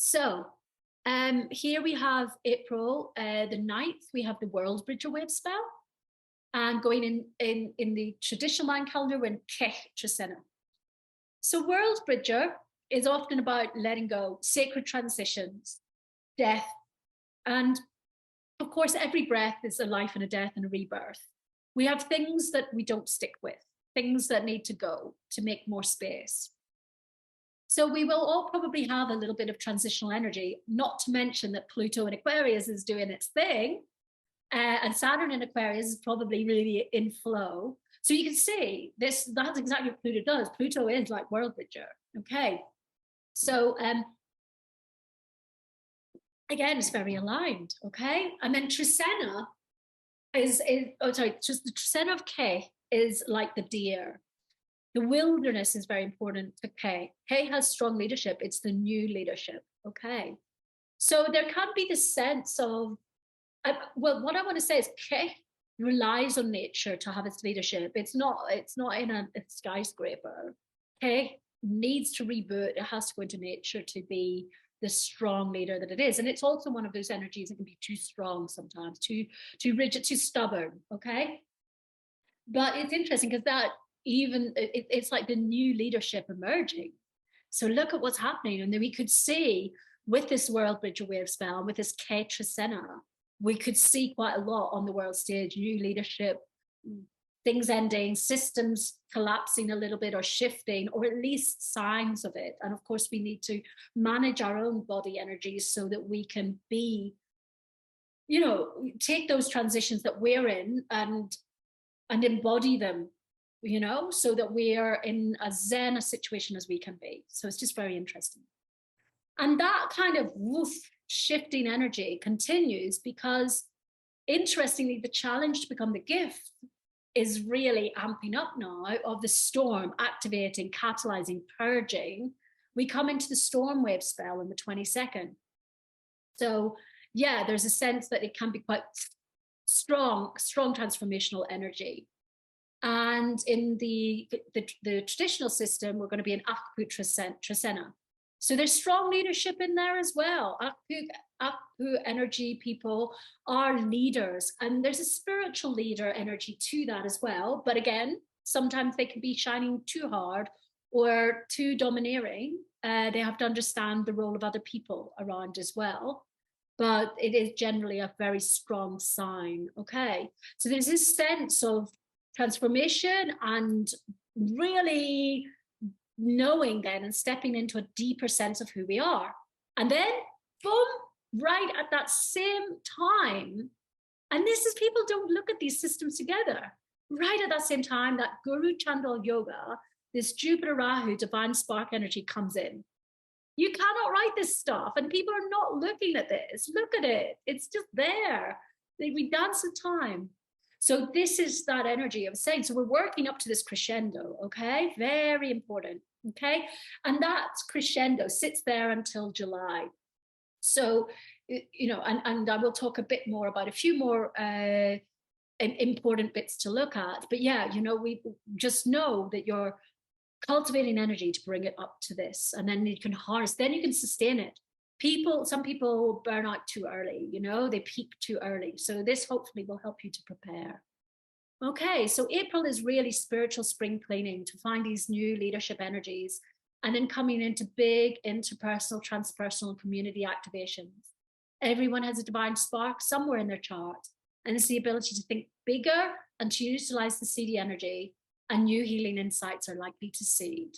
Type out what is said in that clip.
So here we have April the 9th, we have the World Bridger Wave spell. And going in the traditional Mayan calendar, we're in Keh Trisena. So World Bridger is often about letting go, sacred transitions, death. And of course, every breath is a life and a death and a rebirth. We have things that we don't stick with, things that need to go to make more space. So we will all probably have a little bit of transitional energy, not to mention that Pluto in Aquarius is doing its thing. And Saturn in Aquarius is probably really in flow. So you can see that's exactly what Pluto does. Pluto is like World Bridger. Okay. So again, it's very aligned. Okay. And then Trisena the Trisena of Keh is like the deer. The wilderness is very important to Keh. Keh has strong leadership. It's the new leadership. Okay. So there can be this sense of, well, what I want to say is Keh relies on nature to have its leadership. It's not in a skyscraper. Keh needs to reboot. It has to go into nature to be the strong leader that it is. And it's also one of those energies that can be too strong sometimes, too rigid, too stubborn. Okay. But it's interesting because it's like the new leadership emerging. So look at what's happening. And then we could see with this World Bridger Wave spell, with this Keh Trisena, we could see quite a lot on the world stage, new leadership, things ending, systems collapsing a little bit or shifting, or at least signs of it. And of course, we need to manage our own body energies so that we can be, take those transitions that we're in and embody them, so that we are in as zen a situation as we can be. So it's just very interesting. And that kind of shifting energy continues because, interestingly, the challenge to become the gift is really amping up now of the storm, activating, catalyzing, purging. We come into the storm wave spell on the 22nd. So yeah, there's a sense that it can be quite strong transformational energy. And in the traditional system, we're going to be in Akpu Trisena. So there's strong leadership in there as well. Akpu energy people are leaders, and there's a spiritual leader energy to that as well. But again, sometimes they can be shining too hard or too domineering. They have to understand the role of other people around as well. But it is generally a very strong sign. Okay, so there's this sense of transformation and really knowing then and stepping into a deeper sense of who we are. And then, boom, right at that same time, and this is, people don't look at these systems together, right at that same time, that Guru Chandal Yoga, this Jupiter Rahu divine spark energy comes in. You cannot write this stuff, and people are not looking at this. Look at it. It's just there. We dance in time. So this is that energy of saying, so we're working up to this crescendo, okay? Very important, okay? And that crescendo sits there until July. So, and I will talk a bit more about a few more important bits to look at. But yeah, we just know that you're cultivating energy to bring it up to this, and then you can harness, then you can sustain it. Some people burn out too early, they peak too early. So this hopefully will help you to prepare. Okay, so April is really spiritual spring cleaning to find these new leadership energies, and then coming into big interpersonal, transpersonal community activations. Everyone has a divine spark somewhere in their chart, and it's the ability to think bigger and to utilize the seedy energy, and new healing insights are likely to seed.